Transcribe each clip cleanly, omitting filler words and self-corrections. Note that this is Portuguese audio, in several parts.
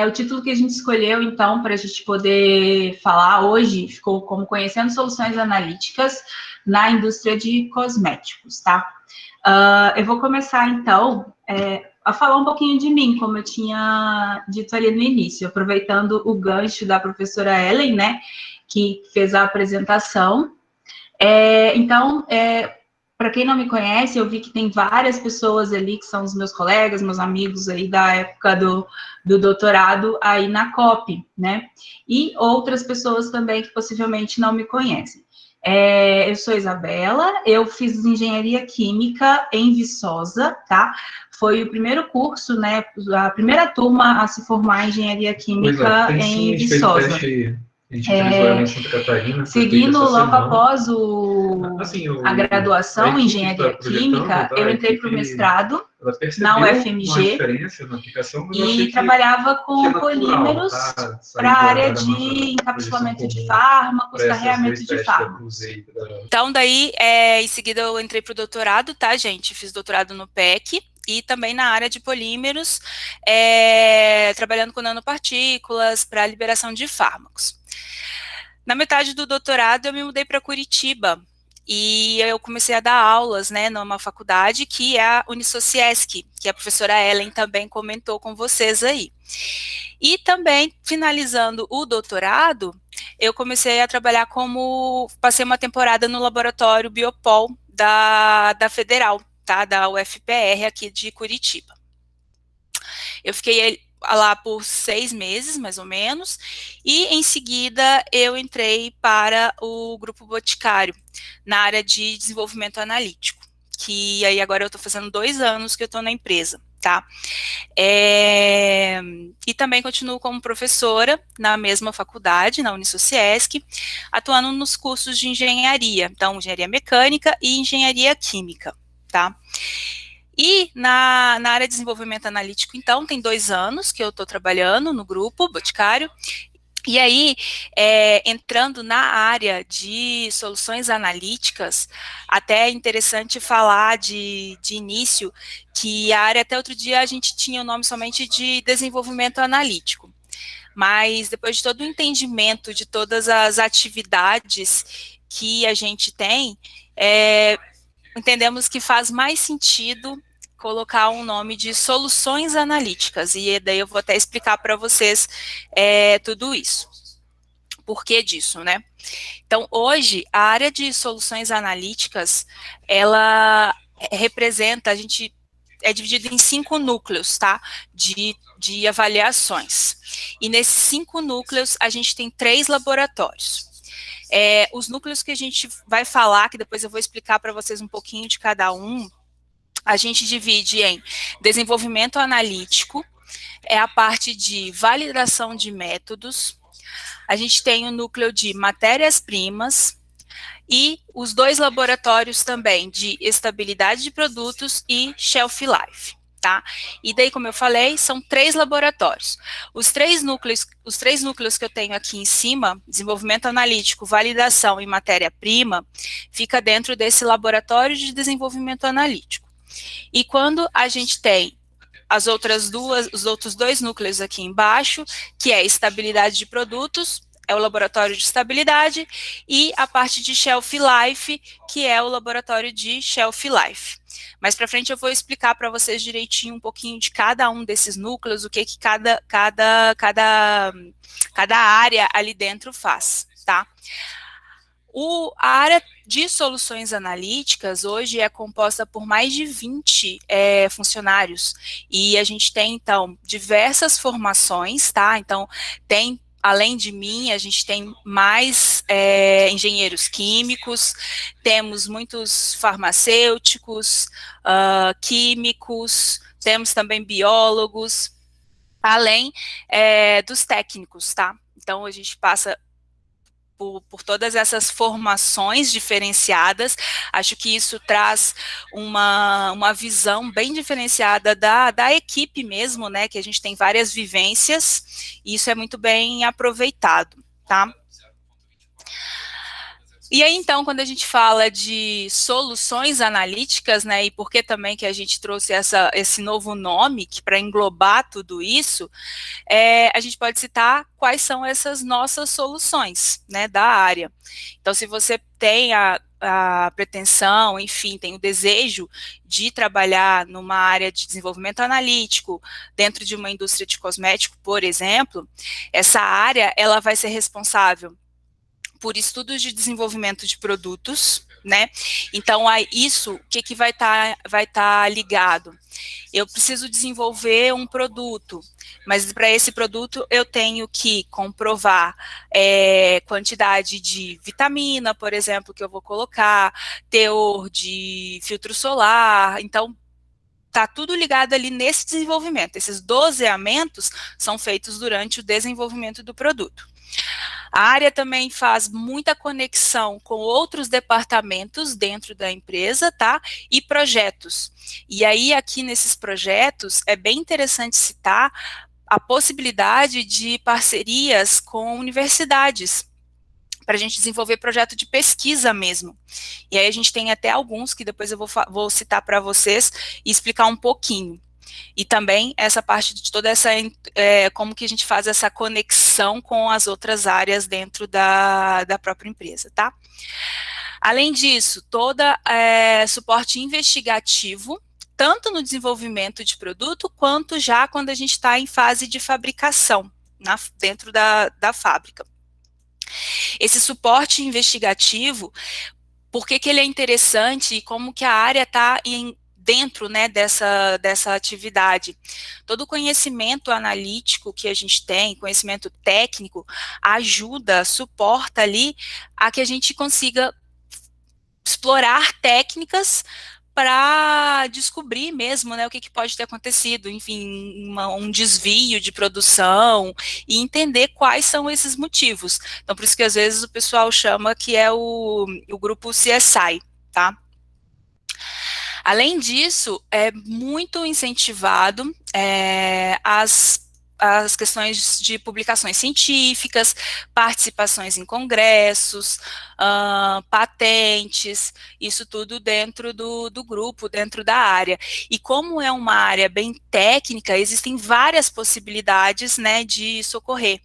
O título que a gente escolheu, então, para a gente poder falar hoje, ficou como Conhecendo Soluções Analíticas na Indústria de Cosméticos, tá? Eu vou começar, então, a falar um pouquinho de mim, como eu tinha dito ali no início, aproveitando o gancho da professora Ellen, né, que fez a apresentação. Então, para quem não me conhece, eu vi que tem várias pessoas ali que são os meus colegas, meus amigos aí da época do doutorado aí na COP, né? E outras pessoas também que possivelmente não me conhecem. Eu sou Isabela, eu fiz engenharia química em Viçosa, tá? Foi o primeiro curso, né? A primeira turma a se formar em engenharia química em Viçosa. A gente utilizou ela em Santa Catarina. Seguindo logo após a graduação em engenharia química, eu entrei para o mestrado na UFMG e trabalhava com polímeros para a área de encapsulamento de fármacos, carreamento de fármacos. Então, daí, em seguida, eu entrei para o doutorado, tá, gente? Fiz doutorado no PEC. E também na área de polímeros, trabalhando com nanopartículas para liberação de fármacos. Na metade do doutorado, eu me mudei para Curitiba e eu comecei a dar aulas, né, numa faculdade que é a Unisociesc, que a professora Ellen também comentou com vocês aí. E também, finalizando o doutorado, eu comecei a trabalhar passei uma temporada no laboratório Biopol da Federal, tá, da UFPR aqui de Curitiba. Eu fiquei lá por 6 meses, mais ou menos, e em seguida eu entrei para o Grupo Boticário, na área de desenvolvimento analítico, que aí agora eu estou fazendo 2 anos que eu estou na empresa, tá? E também continuo como professora na mesma faculdade, na Unisociesc, atuando nos cursos de engenharia, então engenharia mecânica e engenharia química, tá? E na área de desenvolvimento analítico, então, tem 2 anos que eu estou trabalhando no grupo Boticário. E aí, entrando na área de soluções analíticas, até é interessante falar de início que a área, até outro dia, a gente tinha o nome somente de desenvolvimento analítico. Mas depois de todo o entendimento de todas as atividades que a gente tem, entendemos que faz mais sentido colocar um nome de soluções analíticas, e daí eu vou até explicar para vocês tudo isso. Por que disso, né? Então, hoje, a área de soluções analíticas, ela representa, a gente é dividido em 5 núcleos, tá? De avaliações. E nesses 5 núcleos, a gente tem 3 laboratórios. Os núcleos que a gente vai falar, que depois eu vou explicar para vocês um pouquinho de cada um, a gente divide em desenvolvimento analítico, a parte de validação de métodos, a gente tem o núcleo de matérias-primas e os 2 laboratórios também de estabilidade de produtos e shelf life. Tá? E daí, como eu falei, são 3 laboratórios. Os três núcleos que eu tenho aqui em cima, desenvolvimento analítico, validação e matéria-prima, fica dentro desse laboratório de desenvolvimento analítico. E quando a gente tem os outros 2 núcleos aqui embaixo, que é estabilidade de produtos, é o laboratório de estabilidade, e a parte de shelf life, que é o laboratório de shelf life. Mais para frente eu vou explicar para vocês direitinho um pouquinho de cada um desses núcleos, o que cada área ali dentro faz, tá? A área de soluções analíticas hoje é composta por mais de 20 funcionários, e a gente tem, então, diversas formações, tá? Então, além de mim, a gente tem mais engenheiros químicos, temos muitos farmacêuticos, químicos, temos também biólogos, além dos técnicos, tá? Então, a gente passa por todas essas formações diferenciadas. Acho que isso traz uma visão bem diferenciada da equipe mesmo, né, que a gente tem várias vivências, e isso é muito bem aproveitado, tá? E aí, então, quando a gente fala de soluções analíticas, né, e por que também que a gente trouxe esse novo nome, que para englobar tudo isso, a gente pode citar quais são essas nossas soluções, né, da área. Então, se você tem a pretensão, enfim, tem o desejo de trabalhar numa área de desenvolvimento analítico, dentro de uma indústria de cosmético, por exemplo, essa área, ela vai ser responsável por estudos de desenvolvimento de produtos, né? Então, isso, o que vai tá ligado? Eu preciso desenvolver um produto, mas para esse produto eu tenho que comprovar quantidade de vitamina, por exemplo, que eu vou colocar, teor de filtro solar, então tá tudo ligado ali nesse desenvolvimento. Esses doseamentos são feitos durante o desenvolvimento do produto. A área também faz muita conexão com outros departamentos dentro da empresa, tá? E projetos. E aí, aqui nesses projetos, é bem interessante citar a possibilidade de parcerias com universidades, para a gente desenvolver projeto de pesquisa mesmo. E aí a gente tem até alguns que depois eu vou citar para vocês e explicar um pouquinho. E também essa parte de toda essa, como que a gente faz essa conexão com as outras áreas dentro da própria empresa, tá? Além disso, suporte investigativo, tanto no desenvolvimento de produto, quanto já quando a gente está em fase de fabricação, dentro da fábrica. Esse suporte investigativo, por que ele é interessante e como que a área está dentro, né, dessa atividade. Todo o conhecimento analítico que a gente tem, conhecimento técnico, ajuda, suporta ali a que a gente consiga explorar técnicas para descobrir mesmo, né, o que pode ter acontecido, enfim, um desvio de produção e entender quais são esses motivos. Então, por isso que às vezes o pessoal chama que é o grupo CSI, tá? Além disso, é muito incentivado as questões de publicações científicas, participações em congressos, patentes, isso tudo dentro do grupo, dentro da área. E como é uma área bem técnica, existem várias possibilidades, né, de socorrer.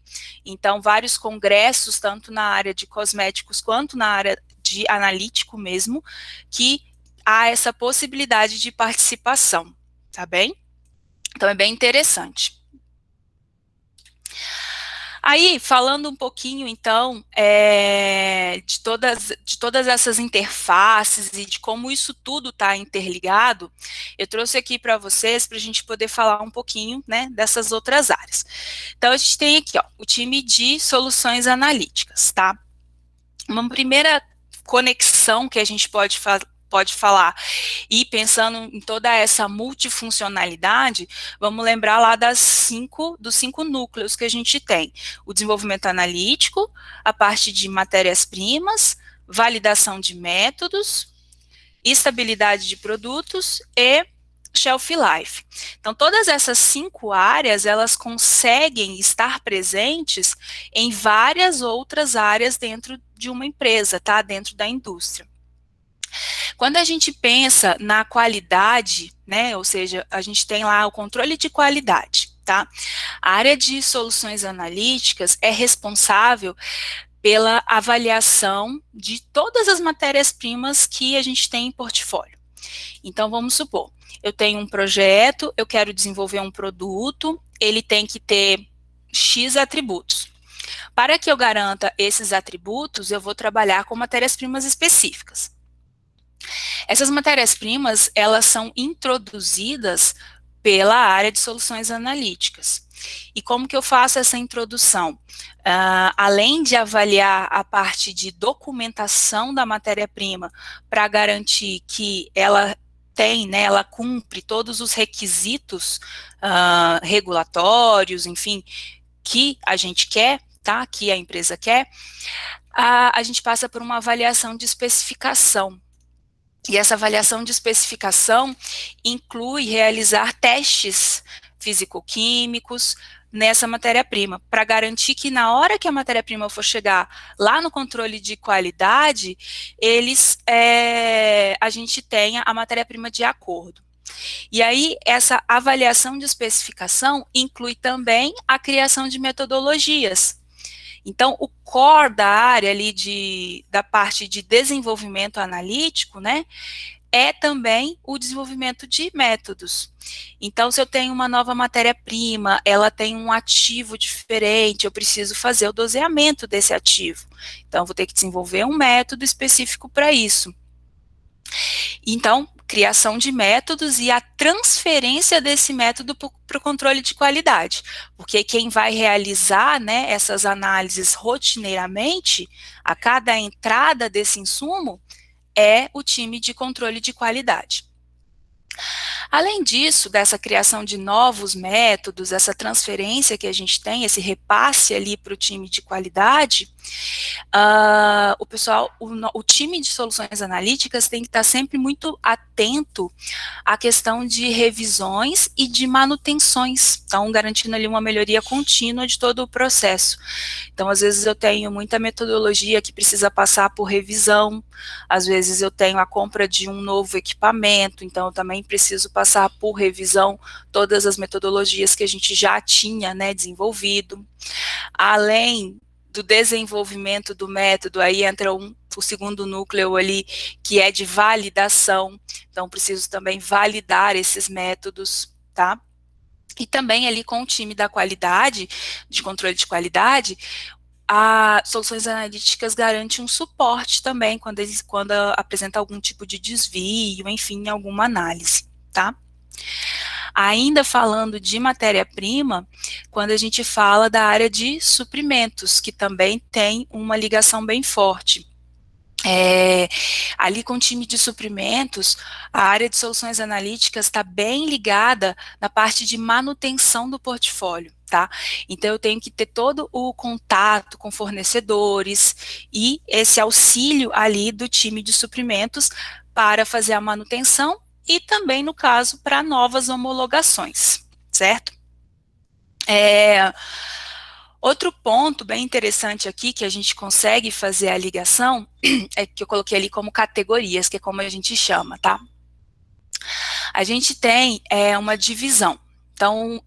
Então, vários congressos, tanto na área de cosméticos quanto na área de analítico mesmo, que há essa possibilidade de participação, tá bem? Então, é bem interessante. Aí, falando um pouquinho, então, de todas essas interfaces e de como isso tudo está interligado, eu trouxe aqui para vocês, para a gente poder falar um pouquinho, né, dessas outras áreas. Então, a gente tem aqui, ó, o time de soluções analíticas, tá? Uma primeira conexão que a gente pode falar, e pensando em toda essa multifuncionalidade, vamos lembrar lá dos 5 núcleos que a gente tem: o desenvolvimento analítico, a parte de matérias-primas, validação de métodos, estabilidade de produtos e shelf life. Então, todas essas 5 áreas, elas conseguem estar presentes em várias outras áreas dentro de uma empresa, tá? Dentro da indústria. Quando a gente pensa na qualidade, né, ou seja, a gente tem lá o controle de qualidade, tá? A área de soluções analíticas é responsável pela avaliação de todas as matérias-primas que a gente tem em portfólio. Então, vamos supor, eu tenho um projeto, eu quero desenvolver um produto, ele tem que ter X atributos. Para que eu garanta esses atributos, eu vou trabalhar com matérias-primas específicas. Essas matérias-primas, elas são introduzidas pela área de soluções analíticas. E como que eu faço essa introdução? Além de avaliar a parte de documentação da matéria-prima para garantir que ela tem, né, ela cumpre todos os requisitos regulatórios, enfim, que a gente quer, tá, que a empresa quer, a gente passa por uma avaliação de especificação. E essa avaliação de especificação inclui realizar testes físico-químicos nessa matéria-prima, para garantir que na hora que a matéria-prima for chegar lá no controle de qualidade, a gente tenha a matéria-prima de acordo. E aí, essa avaliação de especificação inclui também a criação de metodologias. Então, o core da área ali da parte de desenvolvimento analítico, né, é também o desenvolvimento de métodos. Então, se eu tenho uma nova matéria-prima, ela tem um ativo diferente, eu preciso fazer o doseamento desse ativo. Então, vou ter que desenvolver um método específico para isso. Então, criação de métodos e a transferência desse método para o controle de qualidade. Porque quem vai realizar, né, essas análises rotineiramente, a cada entrada desse insumo, é o time de controle de qualidade. Além disso, dessa criação de novos métodos, essa transferência que a gente tem, esse repasse ali para o time de qualidade, o time de soluções analíticas tem que estar sempre muito atento à questão de revisões e de manutenções, então garantindo ali uma melhoria contínua de todo o processo. Então, às vezes eu tenho muita metodologia que precisa passar por revisão, às vezes eu tenho a compra de um novo equipamento, então eu também preciso passar por revisão todas as metodologias que a gente já tinha, né, desenvolvido. Além do desenvolvimento do método, aí entra o segundo núcleo ali, que é de validação, então preciso também validar esses métodos, tá? E também ali com o time da qualidade, de controle de qualidade, a Soluções Analíticas garante um suporte também quando apresenta algum tipo de desvio, enfim, alguma análise, tá? Ainda falando de matéria-prima, quando a gente fala da área de suprimentos, que também tem uma ligação bem forte. Ali com o time de suprimentos, a área de soluções analíticas está bem ligada na parte de manutenção do portfólio, tá? Então eu tenho que ter todo o contato com fornecedores e esse auxílio ali do time de suprimentos para fazer a manutenção e também, no caso, para novas homologações, certo? Outro ponto bem interessante aqui, que a gente consegue fazer a ligação, é que eu coloquei ali como categorias, que é como a gente chama, tá? A gente tem uma divisão. Então,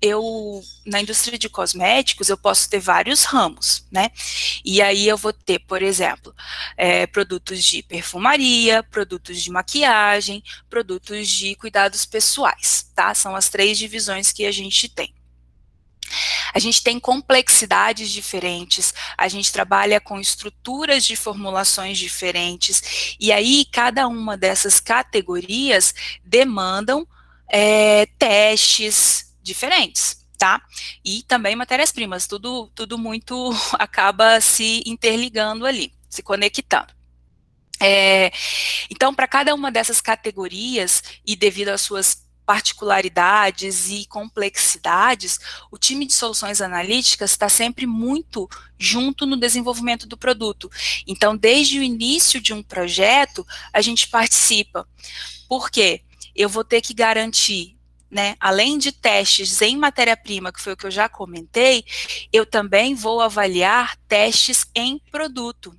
na indústria de cosméticos, eu posso ter vários ramos, né? E aí eu vou ter, por exemplo, produtos de perfumaria, produtos de maquiagem, produtos de cuidados pessoais, tá? São as 3 divisões que a gente tem. A gente tem complexidades diferentes, a gente trabalha com estruturas de formulações diferentes, e aí cada uma dessas categorias demandam testes diferentes, tá? E também matérias-primas, tudo muito acaba se interligando ali, se conectando. Então, para cada uma dessas categorias, e devido às suas particularidades e complexidades, o time de soluções analíticas está sempre muito junto no desenvolvimento do produto. Então, desde o início de um projeto, a gente participa. Por quê? Eu vou ter que garantir, né, além de testes em matéria-prima, que foi o que eu já comentei, eu também vou avaliar testes em produto.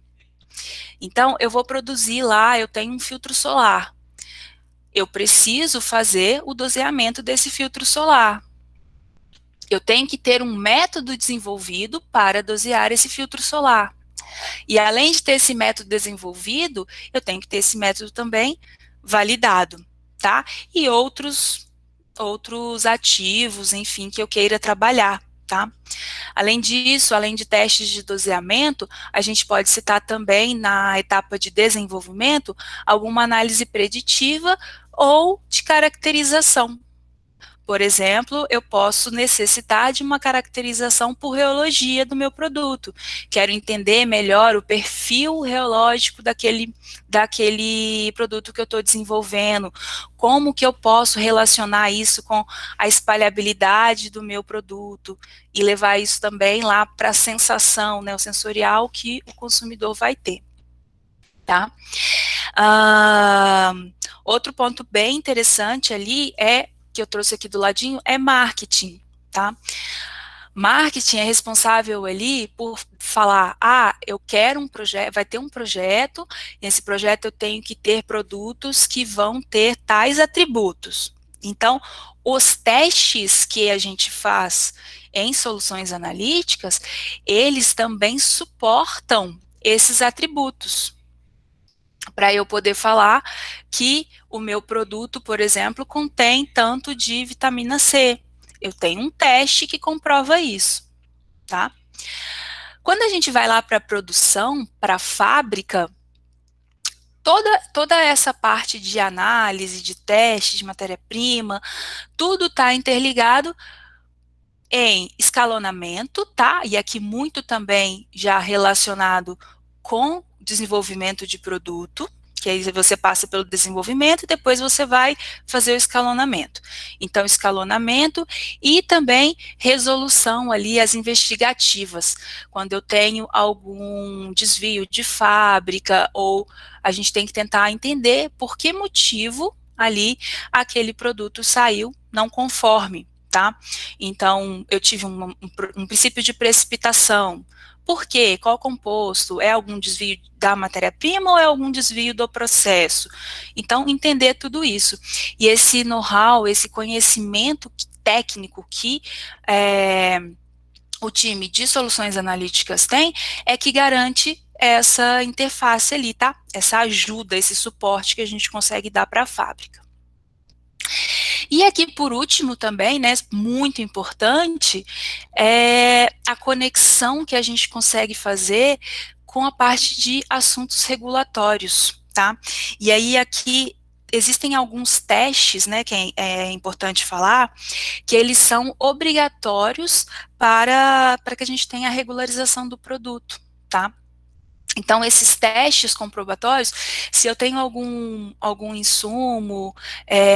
Então, eu vou produzir lá, eu tenho um filtro solar. Eu preciso fazer o doseamento desse filtro solar. Eu tenho que ter um método desenvolvido para dosear esse filtro solar. E além de ter esse método desenvolvido, eu tenho que ter esse método também validado, tá? E outros ativos, enfim, que eu queira trabalhar, tá? Além disso, além de testes de doseamento, a gente pode citar também na etapa de desenvolvimento alguma análise preditiva ou de caracterização. Por exemplo, eu posso necessitar de uma caracterização por reologia do meu produto. Quero entender melhor o perfil reológico daquele produto que eu estou desenvolvendo, como que eu posso relacionar isso com a espalhabilidade do meu produto e levar isso também lá para a sensação, né, o sensorial que o consumidor vai ter. Tá? Outro ponto bem interessante ali que eu trouxe aqui do ladinho, é marketing, tá? Marketing é responsável ali por falar, eu quero um projeto, vai ter um projeto, nesse projeto eu tenho que ter produtos que vão ter tais atributos. Então, os testes que a gente faz em soluções analíticas, eles também suportam esses atributos, para eu poder falar que o meu produto, por exemplo, contém tanto de vitamina C. Eu tenho um teste que comprova isso, tá? Quando a gente vai lá para a produção, para a fábrica, toda essa parte de análise, de teste, de matéria-prima, tudo está interligado em escalonamento, tá? E aqui muito também já relacionado com desenvolvimento de produto, que aí você passa pelo desenvolvimento e depois você vai fazer o escalonamento. Então, escalonamento e também resolução ali, as investigativas. Quando eu tenho algum desvio de fábrica ou a gente tem que tentar entender por que motivo ali aquele produto saiu não conforme, tá? Então, eu tive um princípio de precipitação. Por quê? Qual composto? É algum desvio da matéria-prima ou é algum desvio do processo? Então, entender tudo isso. E esse know-how, esse conhecimento técnico que o time de soluções analíticas tem, é que garante essa interface ali, tá? Essa ajuda, esse suporte que a gente consegue dar para a fábrica. E aqui, por último, também, né, muito importante, é a conexão que a gente consegue fazer com a parte de assuntos regulatórios, tá? E aí, aqui, existem alguns testes, né, que é importante falar, que eles são obrigatórios para que a gente tenha a regularização do produto, tá? Então, esses testes comprobatórios, se eu tenho algum insumo,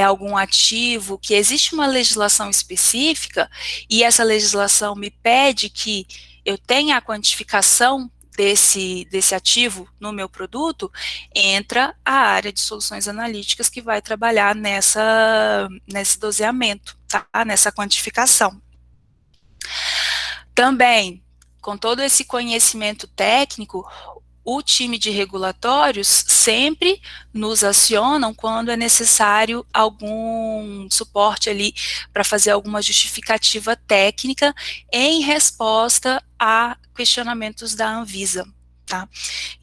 algum ativo, que existe uma legislação específica, e essa legislação me pede que eu tenha a quantificação desse ativo no meu produto, entra a área de soluções analíticas que vai trabalhar nesse doseamento, tá? Nessa quantificação. Também, com todo esse conhecimento técnico, o time de regulatórios sempre nos acionam quando é necessário algum suporte ali para fazer alguma justificativa técnica em resposta a questionamentos da Anvisa, tá?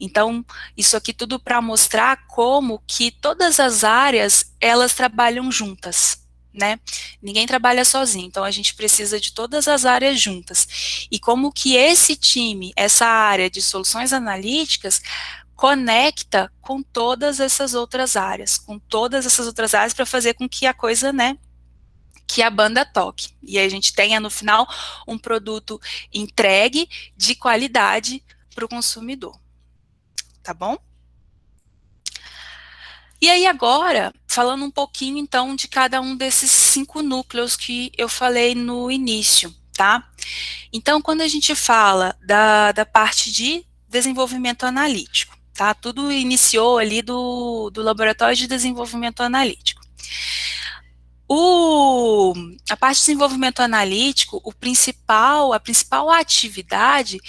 Então, isso aqui tudo para mostrar como que todas as áreas, elas trabalham juntas, né? Ninguém trabalha sozinho, então a gente precisa de todas as áreas juntas. E como que esse time, essa área de soluções analíticas, conecta com todas essas outras áreas, para fazer com que a coisa, né, que a banda toque. E a gente tenha no final um produto entregue de qualidade para o consumidor. Tá bom? E aí agora, falando um pouquinho então de cada um desses 5 núcleos que eu falei no início, tá? Então, quando a gente fala da parte de desenvolvimento analítico, tá? Tudo iniciou ali do laboratório de desenvolvimento analítico. A parte de desenvolvimento analítico, a principal atividade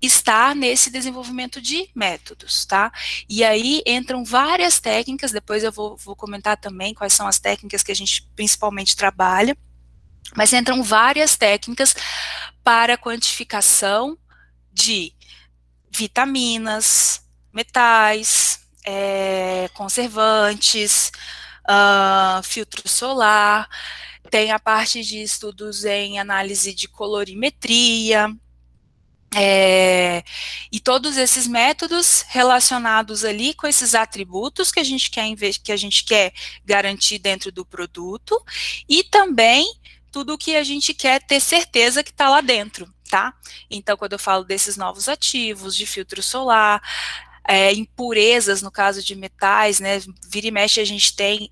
está nesse desenvolvimento de métodos, tá? E aí entram várias técnicas, depois eu vou comentar também quais são as técnicas que a gente principalmente trabalha, mas entram várias técnicas para quantificação de vitaminas, metais, conservantes, filtro solar, tem a parte de estudos em análise de colorimetria, e todos esses métodos relacionados ali com esses atributos que a gente quer garantir dentro do produto, e também tudo que a gente quer ter certeza que está lá dentro, tá? Então, quando eu falo desses novos ativos, de filtro solar, impurezas no caso de metais, né, vira e mexe a gente tem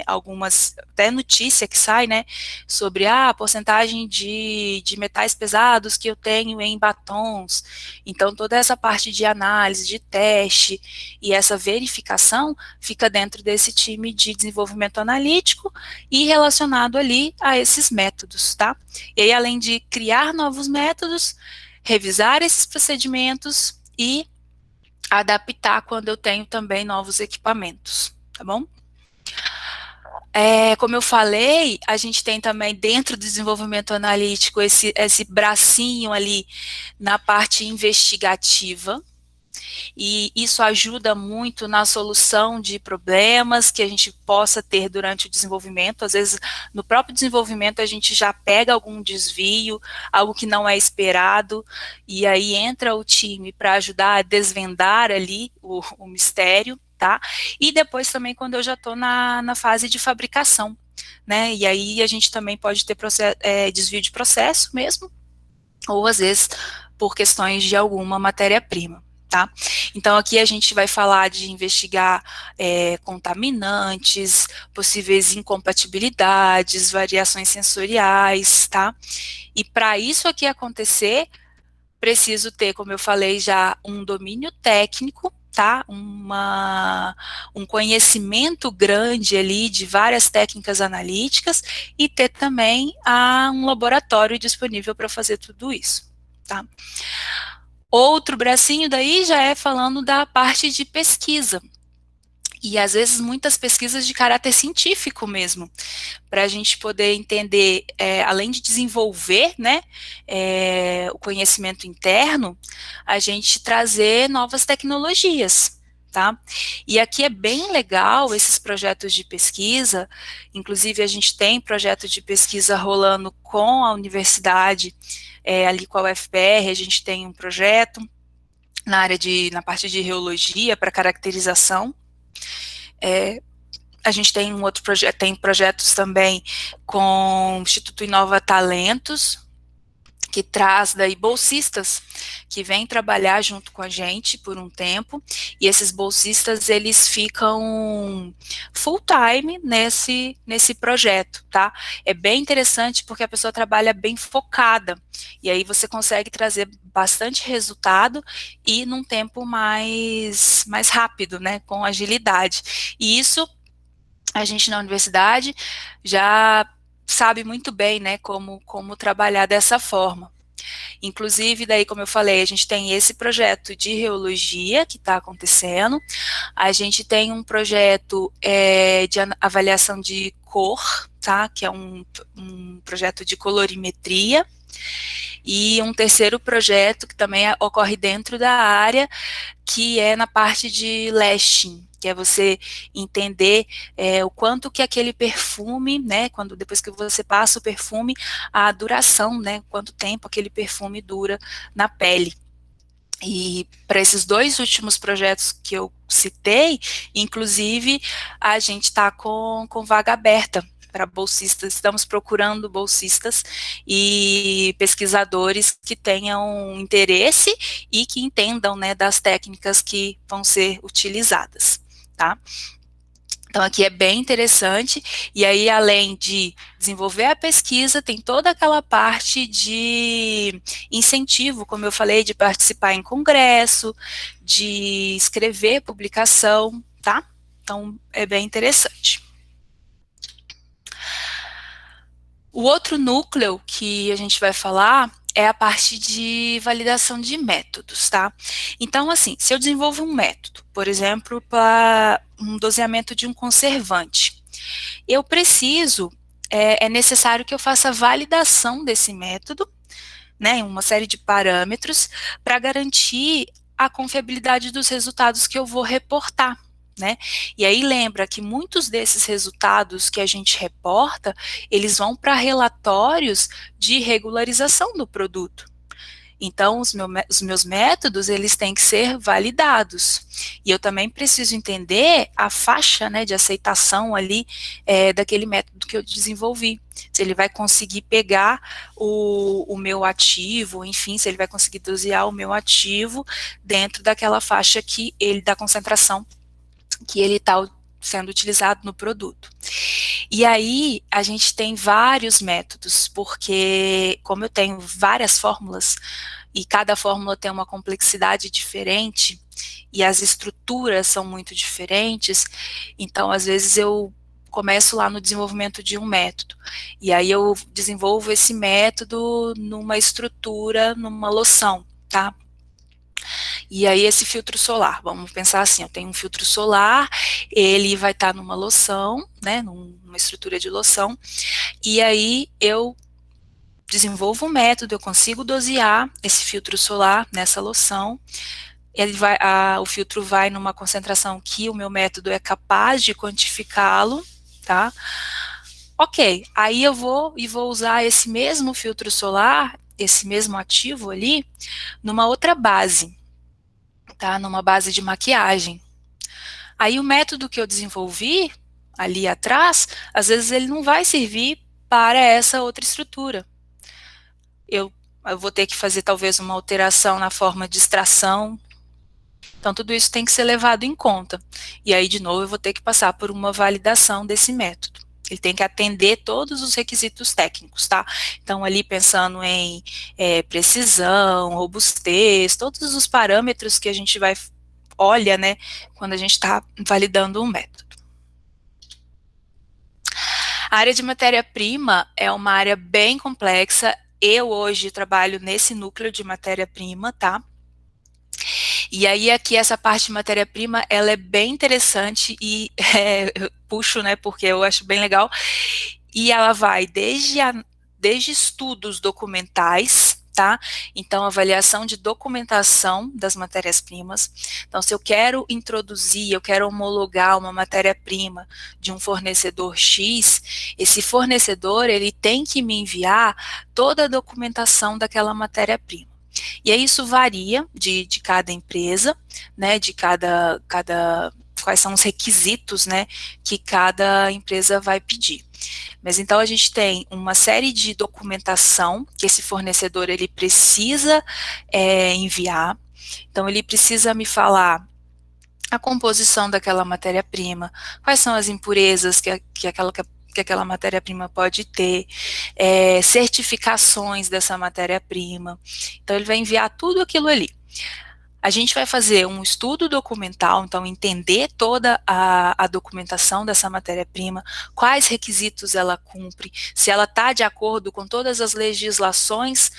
algumas, até notícia que sai, né, sobre a porcentagem de metais pesados que eu tenho em batons. Então toda essa parte de análise, de teste e essa verificação fica dentro desse time de desenvolvimento analítico e relacionado ali a esses métodos, tá? E aí, além de criar novos métodos, revisar esses procedimentos e adaptar quando eu tenho também novos equipamentos, tá bom? Como eu falei, a gente tem também dentro do desenvolvimento analítico esse bracinho ali na parte investigativa, e isso ajuda muito na solução de problemas que a gente possa ter durante o desenvolvimento. Às vezes, no próprio desenvolvimento, a gente já pega algum desvio, algo que não é esperado, e aí entra o time para ajudar a desvendar ali o mistério, tá? E depois também quando eu já estou na fase de fabricação, né? E aí a gente também pode ter desvio de processo mesmo, ou às vezes por questões de alguma matéria-prima. Tá? Então aqui a gente vai falar de investigar contaminantes, possíveis incompatibilidades, variações sensoriais, tá? E para isso aqui acontecer, preciso ter, como eu falei já, um domínio técnico, tá? Um conhecimento grande ali de várias técnicas analíticas e ter também um laboratório disponível para fazer tudo isso, tá? Outro bracinho daí já é falando da parte de pesquisa, e às vezes muitas pesquisas de caráter científico mesmo, para a gente poder entender, além de desenvolver, né, o conhecimento interno, a gente trazer novas tecnologias, tá? E aqui é bem legal esses projetos de pesquisa, inclusive a gente tem projeto de pesquisa rolando com a universidade, ali com a UFPR, a gente tem um projeto na parte de reologia para caracterização. A gente tem um outro projeto, tem projetos também com o Instituto Inova Talentos, que traz daí bolsistas que vêm trabalhar junto com a gente por um tempo, e esses bolsistas eles ficam full time nesse projeto, tá? É bem interessante porque a pessoa trabalha bem focada, e aí você consegue trazer bastante resultado e num tempo mais rápido, né, com agilidade. E isso a gente na universidade já sabe muito bem, né, como trabalhar dessa forma. Inclusive, daí, como eu falei, a gente tem esse projeto de reologia que está acontecendo, a gente tem um projeto de avaliação de cor, tá, que é um projeto de colorimetria, e um terceiro projeto que também ocorre dentro da área, que é na parte de lashing, que é você entender o quanto que aquele perfume, né, depois que você passa o perfume, a duração, né, quanto tempo aquele perfume dura na pele. E para esses dois últimos projetos que eu citei, inclusive, a gente está com vaga aberta para bolsistas, estamos procurando bolsistas e pesquisadores que tenham interesse e que entendam, né, das técnicas que vão ser utilizadas, tá? Então aqui é bem interessante, e aí além de desenvolver a pesquisa, tem toda aquela parte de incentivo, como eu falei, de participar em congresso, de escrever publicação, tá? Então é bem interessante. O outro núcleo que a gente vai falar é a parte de validação de métodos, tá? Então, assim, se eu desenvolvo um método, por exemplo, para um doseamento de um conservante, eu preciso, é necessário que eu faça a validação desse método, né, uma série de parâmetros, para garantir a confiabilidade dos resultados que eu vou reportar, né? E aí lembra que muitos desses resultados que a gente reporta, eles vão para relatórios de regularização do produto. Então, os meus métodos, eles têm que ser validados. E eu também preciso entender a faixa, né, de aceitação ali daquele método que eu desenvolvi. Se ele vai conseguir pegar o meu ativo, enfim, se ele vai conseguir dosear o meu ativo dentro daquela faixa da concentração que ele está sendo utilizado no produto. E aí, a gente tem vários métodos, porque como eu tenho várias fórmulas, e cada fórmula tem uma complexidade diferente, e as estruturas são muito diferentes, então, às vezes, eu começo lá no desenvolvimento de um método, e aí eu desenvolvo esse método numa estrutura, numa loção, tá? E aí esse filtro solar, vamos pensar assim, eu tenho um filtro solar, ele vai estar numa loção, né, numa estrutura de loção, e aí eu desenvolvo um método, eu consigo dosear esse filtro solar nessa loção, o filtro vai numa concentração que o meu método é capaz de quantificá-lo, tá? Ok, aí eu vou usar esse mesmo filtro solar, esse mesmo ativo ali, numa outra base, tá? Numa base de maquiagem. Aí o método que eu desenvolvi ali atrás, às vezes ele não vai servir para essa outra estrutura. Eu vou ter que fazer talvez uma alteração na forma de extração. Então tudo isso tem que ser levado em conta. E aí de novo eu vou ter que passar por uma validação desse método. Ele tem que atender todos os requisitos técnicos, tá? Então ali pensando em precisão, robustez, todos os parâmetros que a gente olha, né, quando a gente está validando um método. A área de matéria-prima é uma área bem complexa. Eu hoje trabalho nesse núcleo de matéria-prima, tá? E aí aqui essa parte de matéria-prima, ela é bem interessante e eu puxo, né, porque eu acho bem legal. E ela vai desde estudos documentais, tá? Então, avaliação de documentação das matérias-primas. Então, se eu quero introduzir, eu quero homologar uma matéria-prima de um fornecedor X, esse fornecedor, ele tem que me enviar toda a documentação daquela matéria-prima. E aí isso varia de cada empresa, né, de quais são os requisitos, né, que cada empresa vai pedir. Mas então a gente tem uma série de documentação que esse fornecedor ele precisa enviar. Então ele precisa me falar a composição daquela matéria-prima, quais são as impurezas que aquela matéria-prima pode ter, certificações dessa matéria-prima. Então ele vai enviar tudo aquilo ali. A gente vai fazer um estudo documental, então entender toda a documentação dessa matéria-prima, quais requisitos ela cumpre, se ela está de acordo com todas as legislações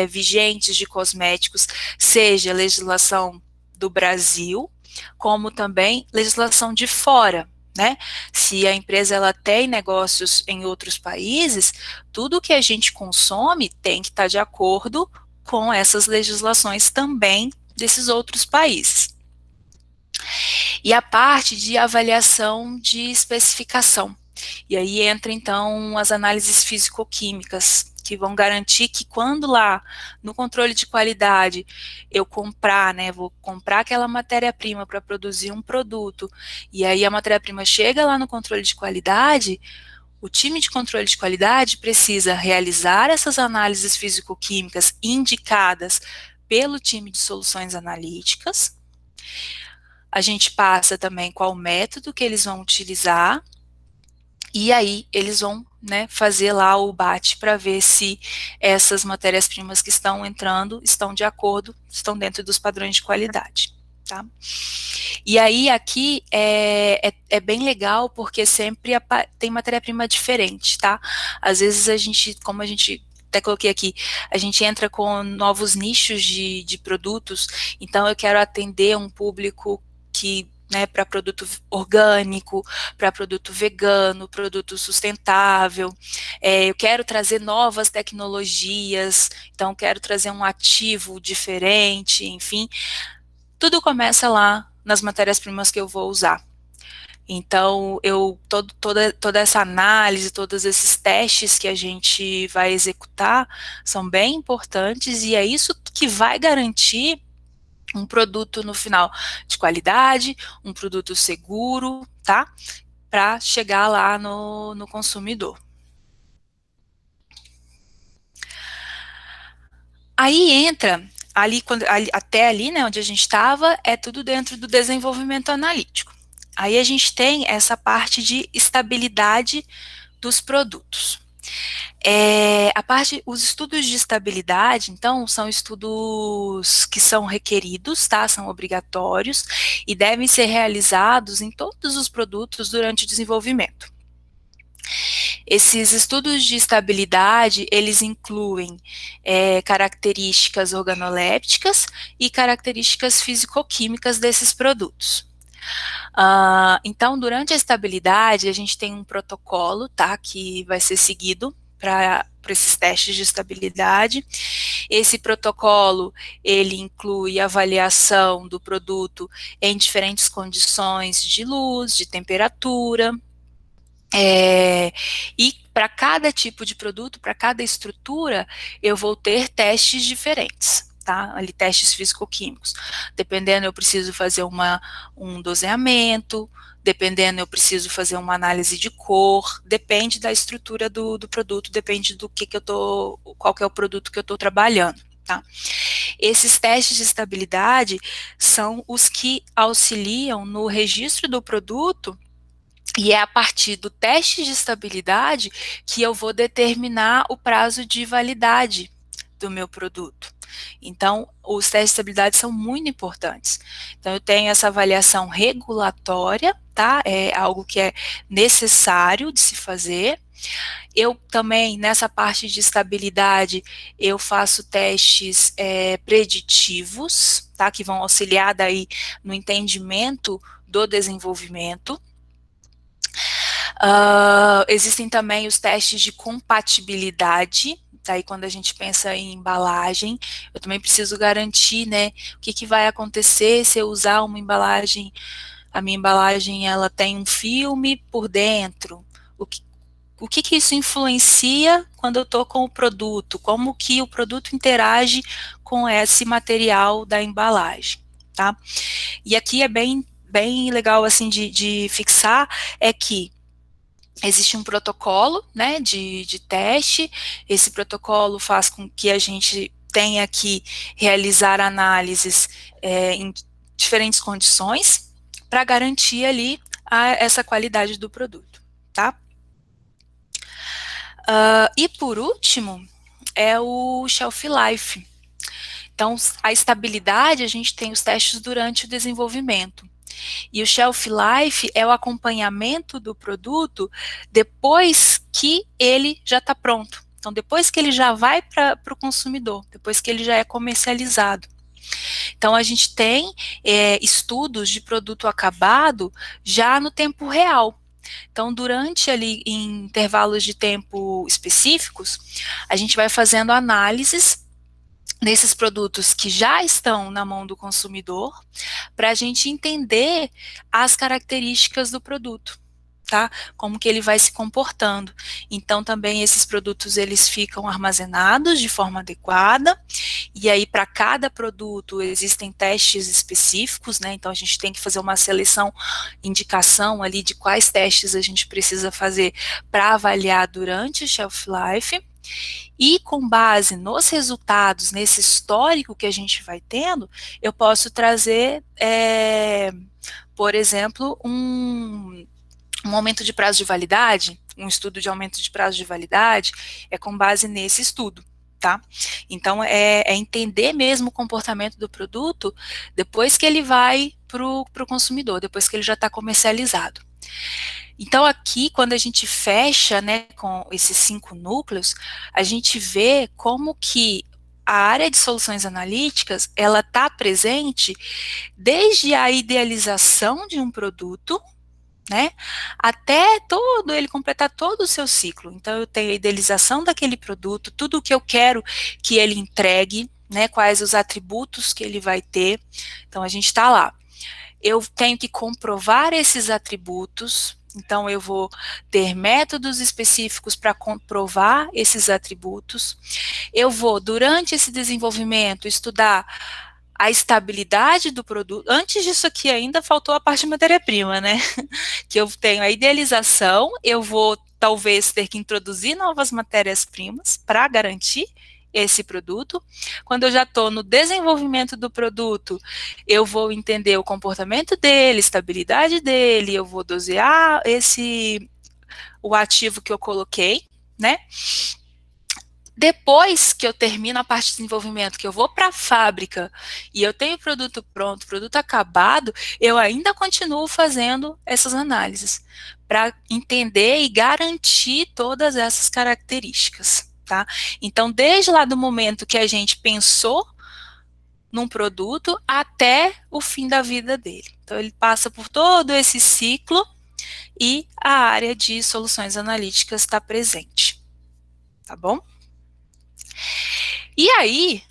vigentes de cosméticos, seja legislação do Brasil, como também legislação de fora, né? Se a empresa ela tem negócios em outros países, tudo que a gente consome tem que estar de acordo com essas legislações também desses outros países. E a parte de avaliação de especificação. E aí entra, então, as análises físico-químicas, que vão garantir que quando lá, no controle de qualidade, eu comprar, né, vou comprar aquela matéria-prima para produzir um produto, e aí a matéria-prima chega lá no controle de qualidade, o time de controle de qualidade precisa realizar essas análises físico-químicas indicadas pelo time de soluções analíticas. A gente passa também qual método que eles vão utilizar, e aí eles vão, né, fazer lá o bate para ver se essas matérias-primas que estão entrando estão de acordo, estão dentro dos padrões de qualidade, tá? E aí aqui é bem legal porque sempre tem matéria-prima diferente, tá? Às vezes a gente, como a gente até coloquei aqui, a gente entra com novos nichos de produtos, então eu quero atender um público que, né, para produto orgânico, para produto vegano, produto sustentável, eu quero trazer novas tecnologias, então quero trazer um ativo diferente, enfim, tudo começa lá nas matérias-primas que eu vou usar. Então, toda essa análise, todos esses testes que a gente vai executar são bem importantes e é isso que vai garantir um produto no final de qualidade, um produto seguro, tá? Para chegar lá no consumidor. Aí entra, até ali, né, onde a gente estava, é tudo dentro do desenvolvimento analítico. Aí a gente tem essa parte de estabilidade dos produtos. Os estudos de estabilidade, então, são estudos que são requeridos, tá? São obrigatórios e devem ser realizados em todos os produtos durante o desenvolvimento. Esses estudos de estabilidade, eles incluem características organolépticas e características físico-químicas desses produtos. Então, durante a estabilidade, a gente tem um protocolo, tá, que vai ser seguido para esses testes de estabilidade. Esse protocolo, ele inclui avaliação do produto em diferentes condições de luz, de temperatura, e para cada tipo de produto, para cada estrutura, eu vou ter testes diferentes, tá? Ali, testes físico-químicos. Dependendo, eu preciso fazer um doseamento, dependendo, eu preciso fazer uma análise de cor, depende da estrutura do produto, depende do qual que é o produto que eu estou trabalhando, tá? Esses testes de estabilidade são os que auxiliam no registro do produto. E é a partir do teste de estabilidade que eu vou determinar o prazo de validade do meu produto. Então, os testes de estabilidade são muito importantes. Então, eu tenho essa avaliação regulatória, tá? É algo que é necessário de se fazer. Eu também, nessa parte de estabilidade, eu faço testes preditivos, tá? Que vão auxiliar daí no entendimento do desenvolvimento. Existem também os testes de compatibilidade, daí quando a gente pensa em embalagem, eu também preciso garantir, né, o que vai acontecer se eu usar uma embalagem, a minha embalagem ela tem um filme por dentro, o que isso influencia quando eu estou com o produto, como que o produto interage com esse material da embalagem, tá? E aqui é bem legal, assim, de fixar, é que existe um protocolo, né, de teste. Esse protocolo faz com que a gente tenha que realizar análises em diferentes condições para garantir ali essa qualidade do produto, tá? E por último, é o shelf life. Então, a estabilidade, a gente tem os testes durante o desenvolvimento. E o shelf life é o acompanhamento do produto depois que ele já está pronto. Então, depois que ele já vai para o consumidor, depois que ele já é comercializado. Então, a gente tem estudos de produto acabado já no tempo real. Então, durante ali, em intervalos de tempo específicos, a gente vai fazendo análises desses produtos que já estão na mão do consumidor, para a gente entender as características do produto, tá? Como que ele vai se comportando. Então, também esses produtos, eles ficam armazenados de forma adequada, e aí para cada produto existem testes específicos, né? Então, a gente tem que fazer uma seleção, indicação ali de quais testes a gente precisa fazer para avaliar durante o shelf life. E com base nos resultados, nesse histórico que a gente vai tendo, eu posso trazer, por exemplo, um aumento de prazo de validade, um estudo de aumento de prazo de validade, é com base nesse estudo, tá? Então, é entender mesmo o comportamento do produto depois que ele vai para o consumidor, depois que ele já está comercializado. Então, aqui, quando a gente fecha, né, com esses 5 núcleos, a gente vê como que a área de soluções analíticas, ela está presente desde a idealização de um produto, né, até ele completar todo o seu ciclo. Então, eu tenho a idealização daquele produto, tudo o que eu quero que ele entregue, né, quais os atributos que ele vai ter. Então, a gente está lá. eu tenho que comprovar esses atributos, então eu vou ter métodos específicos para comprovar esses atributos. Eu vou, durante esse desenvolvimento, estudar a estabilidade do produto. Antes disso aqui ainda faltou a parte de matéria-prima, né? Que eu tenho a idealização, eu vou talvez ter que introduzir novas matérias-primas para garantir esse produto. Quando eu já estou no desenvolvimento do produto, eu vou entender o comportamento dele, estabilidade dele, eu vou dosear o ativo que eu coloquei, né? Depois que eu termino a parte de desenvolvimento, que eu vou para a fábrica e eu tenho o produto pronto, produto acabado, eu ainda continuo fazendo essas análises para entender e garantir todas essas características, tá? Então, desde lá do momento que a gente pensou num produto até o fim da vida dele. Então, ele passa por todo esse ciclo e a área de soluções analíticas está presente, tá bom? E aí,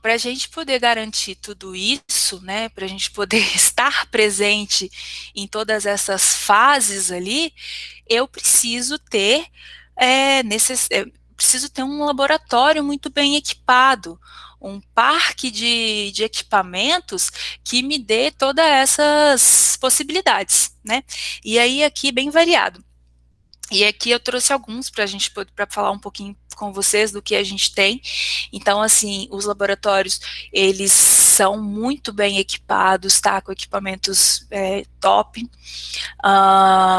para a gente poder garantir tudo isso, né, para a gente poder estar presente em todas essas fases ali, eu preciso ter, preciso ter um laboratório muito bem equipado, um parque de equipamentos que me dê todas essas possibilidades, né? E aí aqui bem variado. E aqui eu trouxe alguns para a gente para falar um pouquinho com vocês do que a gente tem. Então, assim, os laboratórios, eles são muito bem equipados, tá? Com equipamentos top.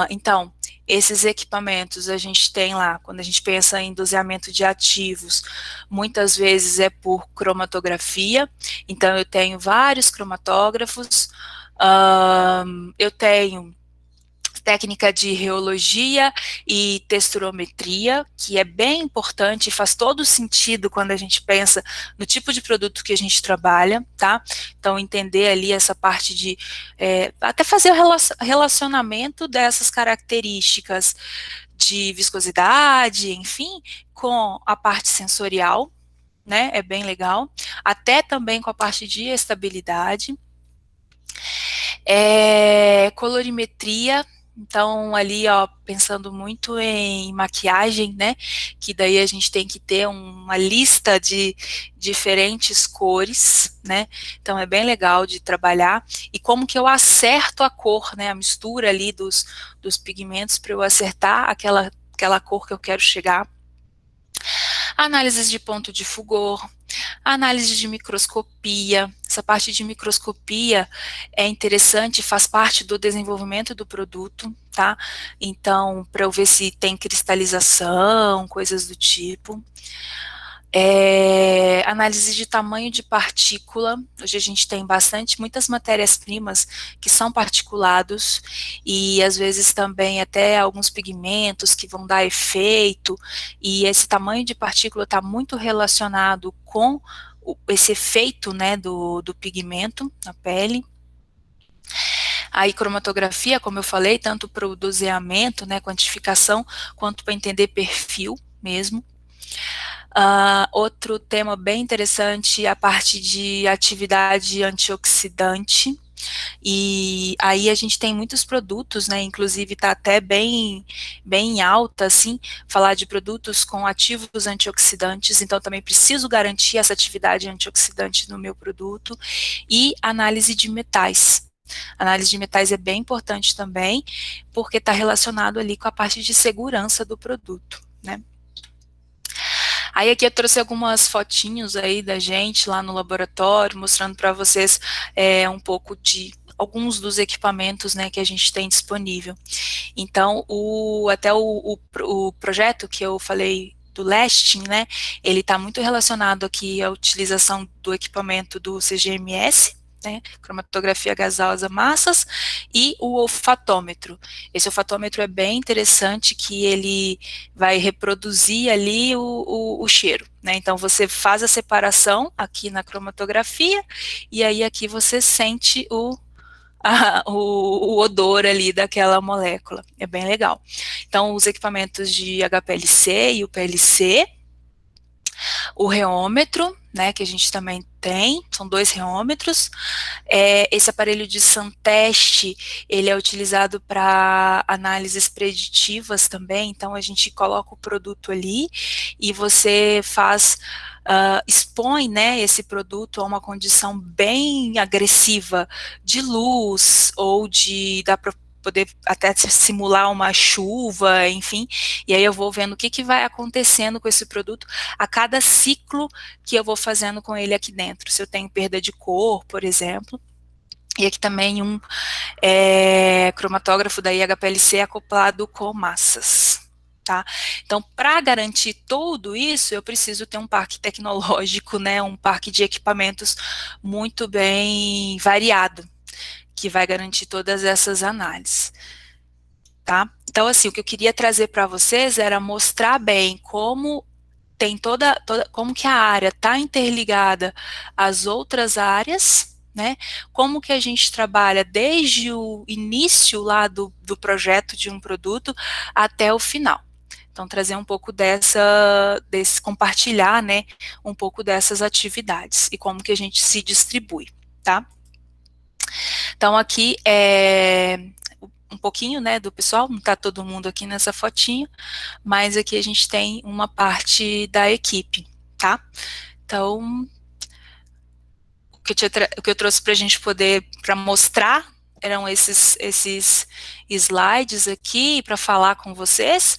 Então, esses equipamentos a gente tem lá, quando a gente pensa em doseamento de ativos, muitas vezes é por cromatografia. Então, eu tenho vários cromatógrafos, eu tenho técnica de reologia e texturometria, que é bem importante e faz todo sentido quando a gente pensa no tipo de produto que a gente trabalha, tá? Então, entender ali essa parte de, até fazer o relacionamento dessas características de viscosidade, enfim, com a parte sensorial, né? É bem legal. Até também com a parte de estabilidade. Colorimetria. Então, ali, ó, pensando muito em maquiagem, né, que daí a gente tem que ter uma lista de diferentes cores, né, então é bem legal de trabalhar, e como que eu acerto a cor, né, a mistura ali dos pigmentos para eu acertar aquela cor que eu quero chegar. Análises de ponto de fulgor, análise de microscopia. Essa parte de microscopia é interessante, faz parte do desenvolvimento do produto, tá? Então, para eu ver se tem cristalização, coisas do tipo. Análise de tamanho de partícula. Hoje a gente tem muitas matérias-primas que são particulados e às vezes também até alguns pigmentos que vão dar efeito, e esse tamanho de partícula está muito relacionado com esse efeito, né, do pigmento na pele. Aí cromatografia, como eu falei, tanto para o doseamento, né, quantificação, quanto para entender perfil mesmo. Outro tema bem interessante é a parte de atividade antioxidante, e aí a gente tem muitos produtos, né, inclusive está até bem em alta, assim, falar de produtos com ativos antioxidantes, então também preciso garantir essa atividade antioxidante no meu produto. E análise de metais. Análise de metais é bem importante também, porque está relacionado ali com a parte de segurança do produto, né. Aí aqui eu trouxe algumas fotinhos aí da gente lá no laboratório, mostrando para vocês um pouco de alguns dos equipamentos, né, que a gente tem disponível. Então, até o projeto que eu falei do Lasting, né, ele está muito relacionado aqui à utilização do equipamento do CGMS, né, cromatografia gasosa massas, e o olfatômetro. Esse olfatômetro é bem interessante, que ele vai reproduzir ali o cheiro, né, então você faz a separação aqui na cromatografia, e aí aqui você sente o odor ali daquela molécula, é bem legal. Então, os equipamentos de HPLC e o PLC, o reômetro, né, que a gente também Tem, são 2 reômetros. Esse aparelho de Santeste, ele é utilizado para análises preditivas também, então a gente coloca o produto ali e você faz, expõe, né, esse produto a uma condição bem agressiva de luz, ou dá para poder até simular uma chuva, enfim, e aí eu vou vendo o que vai acontecendo com esse produto a cada ciclo que eu vou fazendo com ele aqui dentro, se eu tenho perda de cor, por exemplo. E aqui também um cromatógrafo da IHPLC acoplado com massas. Tá? Então, para garantir tudo isso, eu preciso ter um parque tecnológico, né, um parque de equipamentos muito bem variado, que vai garantir todas essas análises. Tá? Então, assim, o que eu queria trazer para vocês era mostrar bem como tem como que a área está interligada às outras áreas, né? Como que a gente trabalha desde o início lá do projeto de um produto até o final. Então, trazer um pouco compartilhar, né, um pouco dessas atividades e como que a gente se distribui, tá? Então, aqui um pouquinho, né, do pessoal, não está todo mundo aqui nessa fotinho, mas aqui a gente tem uma parte da equipe, tá? Então, o que eu trouxe para a gente para mostrar, eram esses slides aqui, para falar com vocês.